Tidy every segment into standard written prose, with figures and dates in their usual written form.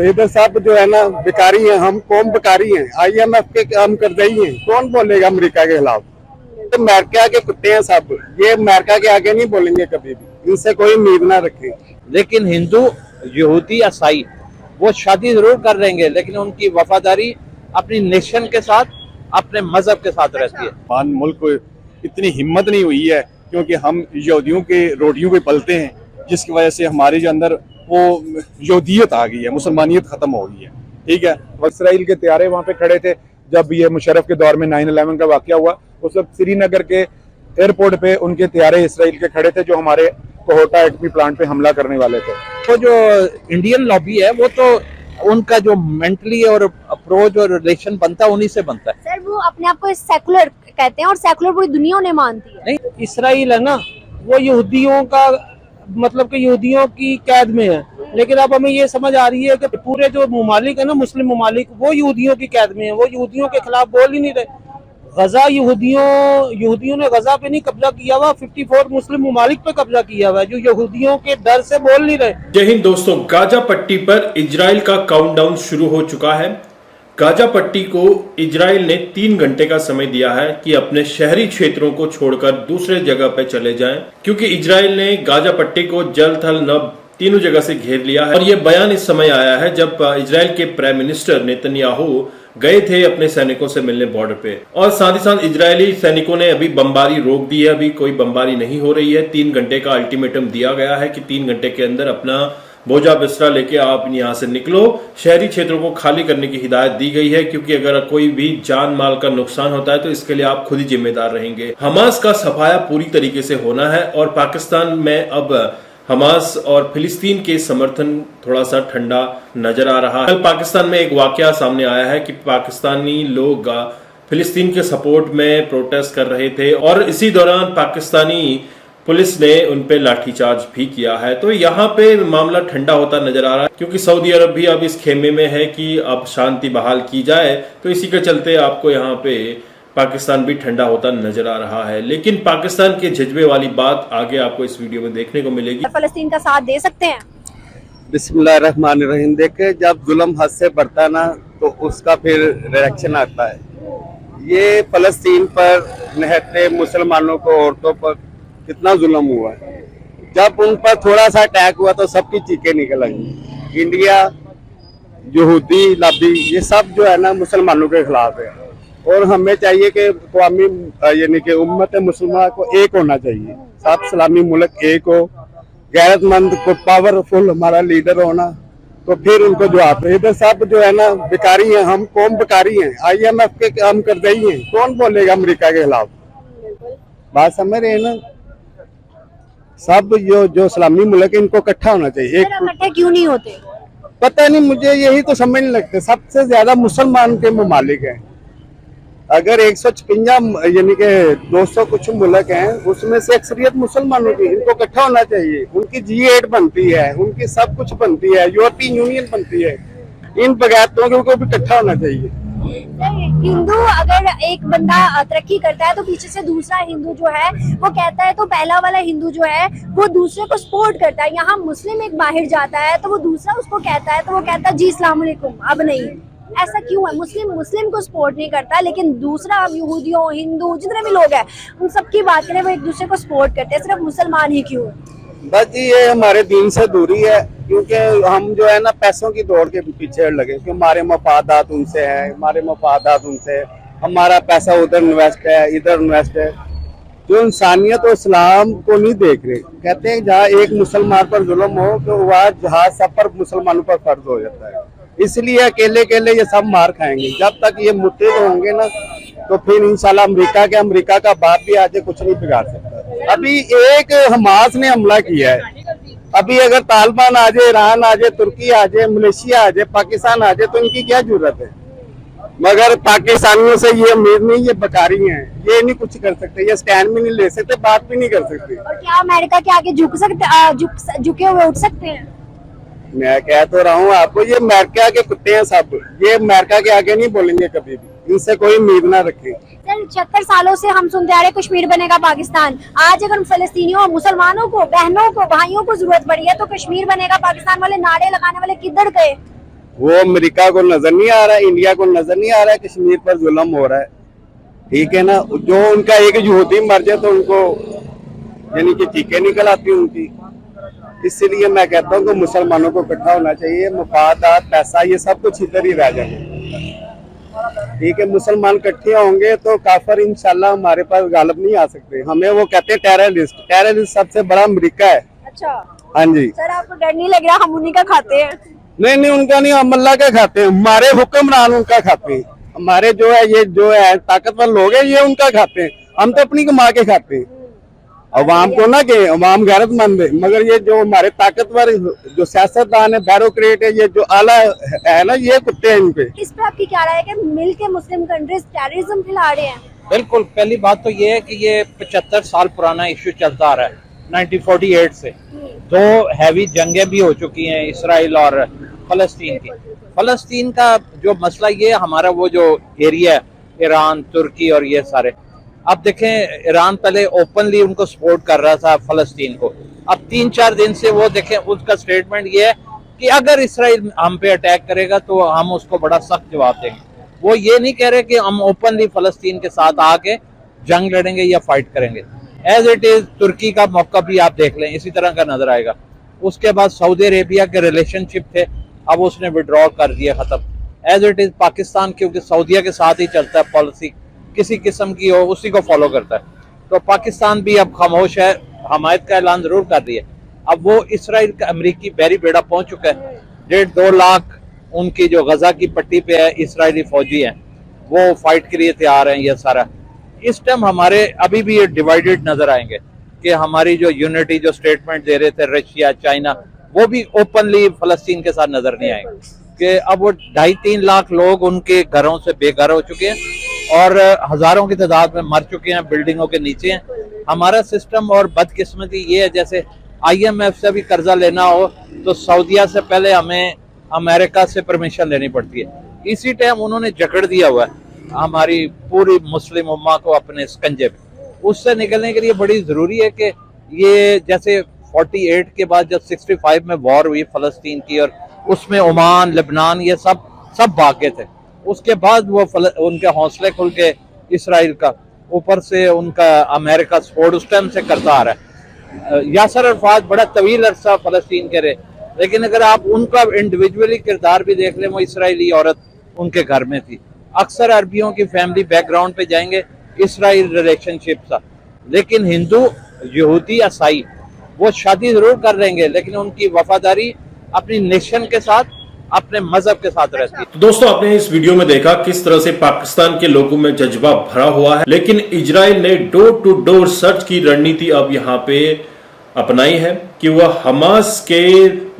इधर सब जो है ना बेकारी है, हम कौम बेकारी हैं, IMF के काम कर रही हैं, कौन बोलेगा अमेरिका के खिलाफ? तो अमेरिका के कुत्ते हैं सब, ये अमेरिका के आगे नहीं बोलेंगे कभी भी, इनसे कोई उम्मीद ना रखें। लेकिन हिंदू, यहूदी, ईसाई वो शादी जरूर कर लेंगे, लेकिन उनकी वफादारी अपनी नेशन के साथ, अपने मजहब के साथ रहती है। पान मुल्क को इतनी हिम्मत नहीं हुई है, क्योंकि हम यहूदियों के रोटियों पे पलते हैं, जिसकी वजह से हमारे जो अंदर वो यहूदियत आ गई है, मुसलमानियत खत्म हो गई है। ठीक है, इसराइल के त्यारे वहाँ पे खड़े थे जब ये मुशर्रफ के दौर में 9/11 का वाकया हुआ, उस वक्त श्रीनगर के एयरपोर्ट पे उनके त्यारे इसराइल के खड़े थे जो हमारे कोहोटा एटमी प्लांट पे हमला करने वाले थे। तो जो इंडियन लॉबी है वो तो उनका जो मेंटली और अप्रोच और रिलेशन बनता है उन्हीं से बनता है। सर वो अपने आप को सेकुलर कहते हैं और सेकुलर पूरी दुनिया उन्हें मानती है। नहीं, इसराइल है ना वो यहूदियों का मतलब कि यहूदियों की कैद में है, लेकिन अब हमें ये समझ आ रही है कि पूरे जो ममालिक है ना, मुस्लिम ममालिक, वो यहूदियों की कैद में है, वो यहूदियों के खिलाफ बोल ही नहीं रहे। गजा यहूदियों ने गजा पे नहीं कब्जा किया हुआ, 54 मुस्लिम ममालिक पे कब्जा किया हुआ है, जो यहूदियों के डर से बोल नहीं रहे। जय हिंद दोस्तों, गाजा पट्टी पर इजराइल का काउंटडाउन शुरू हो चुका है। गाजा पट्टी को इजराइल ने 3 घंटे का समय दिया है कि अपने शहरी क्षेत्रों को छोड़कर दूसरे जगह पर चले जाएं, क्योंकि इजराइल ने गाजा पट्टी को जल थल नभ तीनों जगह से घेर लिया है। और यह बयान इस समय आया है जब इजराइल के प्राइम मिनिस्टर नेतन्याहू गए थे अपने सैनिकों से मिलने बॉर्डर पे, और साथ ही साथ इजरायली सैनिकों ने अभी बमबारी रोक दी है, अभी कोई बमबारी नहीं हो रही है। 3 घंटे का अल्टीमेटम दिया गया है कि 3 घंटे के अंदर अपना बोझा बिस्तरा लेके आप यहाँ से निकलो। शहरी क्षेत्रों को खाली करने की हिदायत दी गई है, क्योंकि अगर कोई भी जान माल का नुकसान होता है तो इसके लिए आप खुद ही जिम्मेदार रहेंगे। हमास का सफाया पूरी तरीके से होना है, और पाकिस्तान में अब हमास और फिलिस्तीन के समर्थन थोड़ा सा ठंडा नजर आ रहा है। कल पाकिस्तान में एक वाकया सामने आया है कि पाकिस्तानी लोग फिलिस्तीन के सपोर्ट में प्रोटेस्ट कर रहे थे, और इसी दौरान पाकिस्तानी पुलिस ने उन पे लाठीचार्ज भी किया है। तो यहाँ पे मामला ठंडा होता नजर आ रहा है, क्योंकि सऊदी अरब भी अब इस खेमे में है कि अब शांति बहाल की जाए। तो इसी के चलते आपको यहाँ पे पाकिस्तान भी ठंडा होता नजर आ रहा है। लेकिन पाकिस्तान के जज्बे वाली बात आगे आपको इस वीडियो में देखने को मिलेगी। फलस्तीन का साथ दे सकते हैं? बिस्मिल्लाहिर्रहमानिर्रहीम। देखे, जब जुल्म हद से बढ़ता है ना तो उसका फिर रिएक्शन आता है। ये फलस्तीन पर निहत्ते मुसलमानों को, औरतों पर कितना जुल्म हुआ है। जब उन पर थोड़ा सा अटैक हुआ तो सबकी चीखें निकल आई। इंडिया, यहूदी लॉबी, ये सब जो है ना मुसलमानों के खिलाफ है, और हमें चाहिए कि कौमी यानी कि उम्मत मुसलमान को एक होना चाहिए। सब इस्लामी मुल्क एक हो, गैरतमंद को पावरफुल हमारा लीडर होना, तो फिर उनको जवाब। इधर सब जो है ना बेकारी हैं, हम कौम बेकारी हैं, IMF के काम कर रही हैं, कौन बोलेगा अमेरिका के खिलाफ? बात समझ रहे हैं ना? सब जो इस्लामी मुल्क है इनको इकट्ठा होना चाहिए। इकट्ठे क्यों नहीं होते पता नहीं, मुझे यही तो समझ नहीं लगता। सबसे ज्यादा मुसलमान के ममालिक हैं। अगर 156 यानी कि 200 कुछ मुल्क हैं, उसमें से अक्सरियत मुसलमानों की, इनको इकट्ठा होना चाहिए। उनकी G8 बनती है, उनकी सब कुछ बनती है, यूरोपियन यूनियन बनती है, इन बगावतों को भी इकट्ठा होना चाहिए। हिंदू, अगर एक बंदा तरक्की करता है तो पीछे से दूसरा हिंदू जो है वो कहता है, तो पहला वाला हिंदू जो है वो दूसरे को सपोर्ट करता है। यहाँ मुस्लिम एक बाहर जाता है तो वो दूसरा उसको कहता है, तो वो कहता है जी अस्सलाम वालेकुम। अब नहीं, ऐसा क्यों है? मुस्लिम को सपोर्ट नहीं करता, लेकिन दूसरा अब यहूदियों, हिंदू, जितने भी लोग हैं उन सबकी बात करें, वो एक दूसरे को सपोर्ट करते हैं। सिर्फ मुसलमान ही क्यों? बस जी, ये हमारे दीन से दूरी है, क्योंकि हम जो है ना पैसों की दौड़ के पीछे लगे कि हमारे मफादात उनसे है, हमारे मफादात उनसे, हमारा पैसा उधर इन्वेस्ट है, इधर इन्वेस्ट है। जो इंसानियत और इस्लाम को नहीं देख रहे। कहते हैं जहाँ एक मुसलमान पर जुल्म हो तो वह जहाँ सब पर मुसलमानों पर फर्ज हो जाता है। इसलिए अकेले अकेले ये सब मार खाएंगे। जब तक ये मुत्तहिद होंगे ना तो फिर इंशाल्लाह अमेरिका का बाप भी आजे कुछ नहीं बिगाड़ सकता। अभी एक हमास ने हमला किया है, अभी अगर तालिबान आ जाए, ईरान आ जाए, तुर्की आ जाए, मलेशिया आ जाए, पाकिस्तान आ जाए, तो इनकी क्या जरूरत है? मगर पाकिस्तानियों से ये उम्मीद नहीं, ये बेकारी हैं, ये नहीं कुछ कर सकते, ये स्टैंड भी नहीं ले सकते, बात भी नहीं कर सकते। और क्या अमेरिका के आगे झुके हुए उठ सकते हैं? मैं कह तो रहा हूँ आपको, ये अमेरिका के कुत्ते हैं सब, ये अमेरिका के आगे नहीं बोलेंगे कभी भी, इनसे कोई उम्मीद ना रखें। सर 76 सालों से हम सुनते आ रहे कश्मीर बनेगा पाकिस्तान। आज अगर फलस्तीनियों, मुसलमानों को, बहनों को, भाइयों को जरूरत पड़ी है तो कश्मीर बनेगा पाकिस्तान वाले नारे लगाने वाले किधर गए? वो अमेरिका को नजर नहीं आ रहा है, इंडिया को नजर नहीं आ रहा है कश्मीर पर जुल्म हो रहा है। ठीक है ना, जो उनका एक यहूदी मर जाए तो उनको यानी कि चीखें निकल आती उनकी। इसलिए मैं कहता हूँ कि मुसलमानों को इकट्ठा होना चाहिए, मफादात, पैसा, ये सब कुछ इधर ही रह जाएंगे। ठीक है, मुसलमान इकट्ठे होंगे तो काफिर इंशाल्लाह हमारे पास गालिब नहीं आ सकते। हमें वो कहते हैं टेररिस्ट, टेररिस्ट सबसे बड़ा अमेरिका है। अच्छा हाँ जी। सर, आपको डर नहीं लग रहा? हम उन्हीं का खाते हैं। नहीं नहीं, उनका नहीं, हम अल्लाह का खाते हैं। हमारे हुक्मरान उनका खाते हैं। हमारे जो है ये जो है ताकतवर लोग हैं ये उनका खाते हैं। हम तो अपनी कमा के खाते हैं। अवाम को ना कि अवाम गैरतमंद है, मगर ये जो हमारे ताकतवर जो सियासतदान है, ब्यूरोक्रेट है, ये जो आला है ना, ये कुत्ते हैं इनपे। इस पे आपकी क्या राय है कि मिल के मुस्लिम कंट्रीज टेररिज्म फैला रहे हैं? बिल्कुल, पहली बात तो ये है कि ये 75 साल पुराना इश्यू चलता आ रहा है 1948 से। दो हैवी जंगें भी हो चुकी हैं इसराइल और फलस्तीन की। फलस्तीन का जो मसला ये हमारा वो जो एरिया है, ईरान, तुर्की और ये सारे, अब देखें ईरान पहले ओपनली उनको सपोर्ट कर रहा था फलस्तीन को। अब 3-4 दिन से वो देखें उसका स्टेटमेंट ये है कि अगर इसराइल हम पे अटैक करेगा तो हम उसको बड़ा सख्त जवाब देंगे। वो ये नहीं कह रहे कि हम ओपनली फलस्तीन के साथ आके जंग लड़ेंगे या फाइट करेंगे। एज इट इज तुर्की का मौका भी आप देख लें, इसी तरह का नजर आएगा। उसके बाद सऊदी अरेबिया के रिलेशनशिप थे, अब उसने विड्रॉ कर दिया, खत्म। एज इट इज पाकिस्तान, क्योंकि सऊदिया के साथ ही चलता है पॉलिसी, किसी किस्म की हो उसी को फॉलो करता है, तो पाकिस्तान भी अब खामोश है, हमायत का ऐलान जरूर कर दिया। अब वो इसराइल का अमरीकी बैरी बेड़ा पहुंच चुका है। 1.5-2 लाख उनकी जो गजा की पट्टी पे है इसराइली फौजी हैं, वो फाइट के लिए तैयार हैं। ये सारा इस टाइम हमारे अभी भी ये डिवाइडेड नजर आएंगे कि हमारी जो यूनिटी जो स्टेटमेंट दे रहे थे रशिया, चाइना, वो भी ओपनली फलस्तीन के साथ नजर नहीं आएंगे कि अब वो 2.5-3 लाख लोग उनके घरों से बेघर हो चुके हैं और हजारों की तादाद में मर चुके हैं, बिल्डिंगों के नीचे हैं। हमारा सिस्टम और बदकिस्मती ये है, जैसे IMF से भी कर्जा लेना हो तो सऊदिया से पहले हमें अमेरिका से परमिशन लेनी पड़ती है। इसी टाइम उन्होंने जकड़ दिया हुआ है हमारी पूरी मुस्लिम उम्मा को अपने स्कंजे में। उससे निकलने के लिए बड़ी जरूरी है कि ये जैसे 48 के बाद जब 65 में वॉर हुई फलस्तीन की और उसमें ओमान, लेबनान, ये सब भाग गए थे। उसके बाद वो उनके हौसले खुल के इसराइल का, ऊपर से उनका अमेरिका सपोर्ट उस टाइम से करता आ रहा है। यासर अरफात बड़ा तवील अरसा फलस्तीन के रहे, लेकिन अगर आप उनका इंडिविजुअली किरदार भी देख लें, वो इसराइली औरत उनके घर में थी। अक्सर अरबियों की फैमिली बैकग्राउंड पे जाएंगे इसराइल रिलेशनशिप था, लेकिन हिंदू, यहूदी, ईसाई वो शादी जरूर कर लेंगे, लेकिन उनकी वफादारी अपनी नेशन के साथ, अपने मजहब के साथ रहती है। तो दोस्तों, आपने इस वीडियो में देखा किस तरह से पाकिस्तान के लोगों में जज्बा भरा हुआ है, लेकिन इजराइल ने डोर टू डोर सर्च की रणनीति अब यहाँ पे अपनाई है कि वह हमास के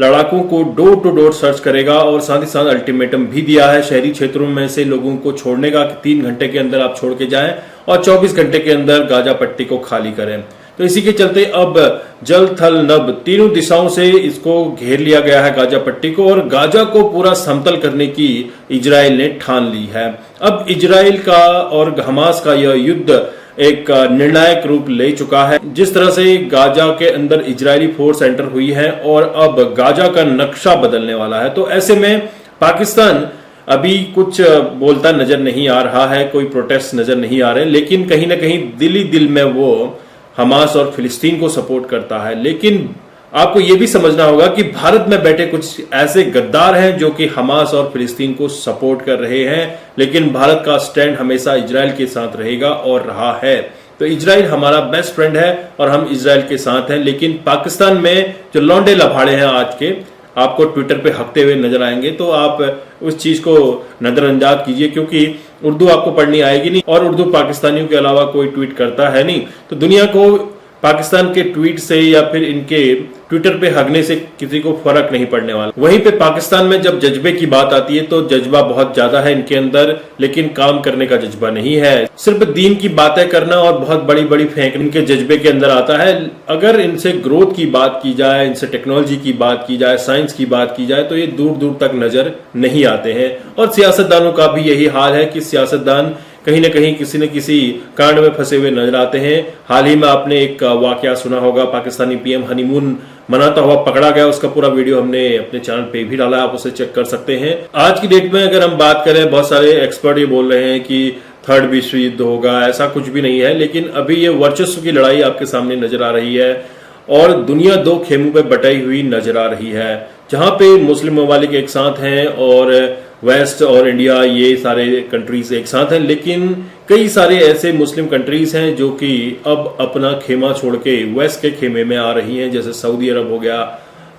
लड़ाकों को डोर टू डोर सर्च करेगा और साथ ही साथ अल्टीमेटम भी दिया है शहरी क्षेत्रों में से लोगों को छोड़ने का कि 3 घंटे के अंदर आप छोड़ के जाएं और 24 घंटे के अंदर गाजा पट्टी को खाली करें। तो इसी के चलते अब जल, थल, नभ तीनों दिशाओं से इसको घेर लिया गया है गाजा पट्टी को, और गाजा को पूरा समतल करने की इजराइल ने ठान ली है। अब इजराइल का और हमास का यह युद्ध एक निर्णायक रूप ले चुका है। जिस तरह से गाजा के अंदर इजरायली फोर्स एंटर हुई है और अब गाजा का नक्शा बदलने वाला है, तो ऐसे में पाकिस्तान अभी कुछ बोलता नजर नहीं आ रहा है, कोई प्रोटेस्ट नजर नहीं आ रहे, लेकिन कहीं ना कहीं दिल ही दिल में वो हमास और फिलिस्तीन को सपोर्ट करता है। लेकिन आपको यह भी समझना होगा कि भारत में बैठे कुछ ऐसे गद्दार हैं जो कि हमास और फिलिस्तीन को सपोर्ट कर रहे हैं, लेकिन भारत का स्टैंड हमेशा इजराइल के साथ रहेगा और रहा है। तो इजराइल हमारा बेस्ट फ्रेंड है और हम इजराइल के साथ हैं, लेकिन पाकिस्तान में जो लौंडे लफाड़े हैं आज के, आपको ट्विटर पे हकते हुए नजर आएंगे, तो आप उस चीज को नजरअंदाज कीजिए, क्योंकि उर्दू आपको पढ़नी आएगी नहीं और उर्दू पाकिस्तानियों के अलावा कोई ट्वीट करता है नहीं। तो दुनिया को पाकिस्तान के ट्वीट से या फिर इनके ट्विटर पे हगने से किसी को फर्क नहीं पड़ने वाला। वहीं पे पाकिस्तान में जब जज्बे की बात आती है तो जज्बा बहुत ज्यादा है इनके अंदर, लेकिन काम करने का जज्बा नहीं है। सिर्फ दीन की बातें करना और बहुत बड़ी बड़ी फेंक इनके जज्बे के अंदर आता है। अगर इनसे ग्रोथ की बात की जाए, इनसे टेक्नोलॉजी की बात की जाए, साइंस की बात की जाए, तो ये दूर दूर तक नजर नहीं आते हैं। और सियासतदानों का भी यही हाल है कि सियासतदान कहीं ना कहीं किसी न किसी कांड में फंसे हुए नजर आते हैं। हाल ही में आपने एक वाकया सुना होगा, पाकिस्तानी PM हनीमून मनाता हुआ पकड़ा गया, उसका पूरा वीडियो हमने अपने चैनल पे भी डाला है, आप उसे चेक कर सकते हैं। आज की डेट में अगर हम बात करें, बहुत सारे एक्सपर्ट ये बोल रहे हैं कि थर्ड विश्व युद्ध होगा, ऐसा कुछ भी नहीं है, लेकिन अभी ये वर्चस्व की लड़ाई आपके सामने नजर आ रही है और दुनिया दो खेमों पे बटाई हुई नजर आ रही है, जहां पे मुस्लिम ममालिक एक साथ हैं और वेस्ट और इंडिया ये सारे कंट्रीज एक साथ हैं, लेकिन कई सारे ऐसे मुस्लिम कंट्रीज हैं जो कि अब अपना खेमा छोड़ के वेस्ट के खेमे में आ रही हैं, जैसे सऊदी अरब हो गया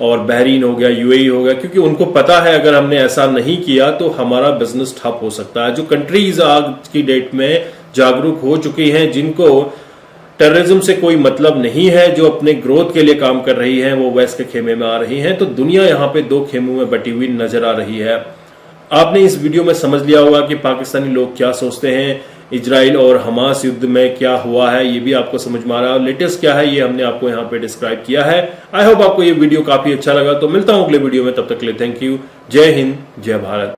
और बहरीन हो गया, यूएई हो गया, क्योंकि उनको पता है अगर हमने ऐसा नहीं किया तो हमारा बिजनेस ठप हो सकता है। जो कंट्रीज आज की डेट में जागरूक हो चुकी हैं, जिनको टेररिज्म से कोई मतलब नहीं है, जो अपने ग्रोथ के लिए काम कर रही हैं, वो वेस्ट के खेमे में आ रही हैं, तो दुनिया यहाँ पे दो खेमों में बटी हुई नजर आ रही है। आपने इस वीडियो में समझ लिया होगा कि पाकिस्तानी लोग क्या सोचते हैं, इजराइल और हमास युद्ध में क्या हुआ है ये भी आपको समझ में आ रहा है, लेटेस्ट क्या है ये हमने आपको यहाँ पे डिस्क्राइब किया है। आई होप आपको ये वीडियो काफी अच्छा लगा, तो मिलता हूँ अगले वीडियो में, तब तक के लिए थैंक यू। जय हिंद, जय भारत।